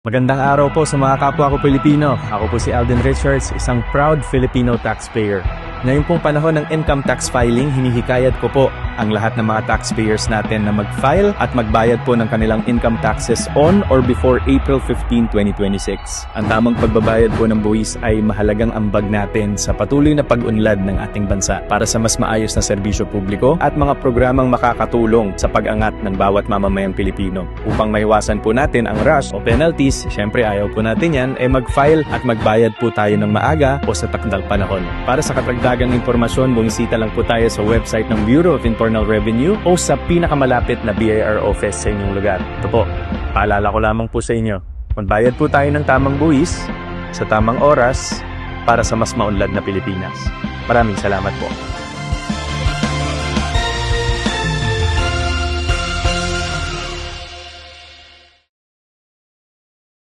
Magandang araw po sa mga kapwa ko Pilipino. Ako po si Alden Richards, isang proud Filipino taxpayer. Ngayon pong panahon ng income tax filing, hinihikayat ko po ang lahat ng mga taxpayers natin na mag-file at magbayad po ng kanilang income taxes on or before April 15, 2026. Ang tamang pagbabayad po ng buwis ay mahalagang ambag natin sa patuloy na pag-unlad ng ating bansa para sa mas maayos na serbisyo publiko at mga programang makakatulong sa pag-angat ng bawat mamamayang Pilipino. Upang maiwasan po natin ang rush o penalties, syempre ayaw po natin yan, mag-file at magbayad po tayo ng maaga o sa takdang panahon. Para sa karagdagang impormasyon, bumisita lang po tayo sa website ng Bureau of Internal Revenue o sa pinakamalapit na BIR office sa inyong lugar. Ito po, paalala ko lamang po sa inyo, magbayad po tayo ng tamang buwis sa tamang oras para sa mas maunlad na Pilipinas. Maraming salamat po.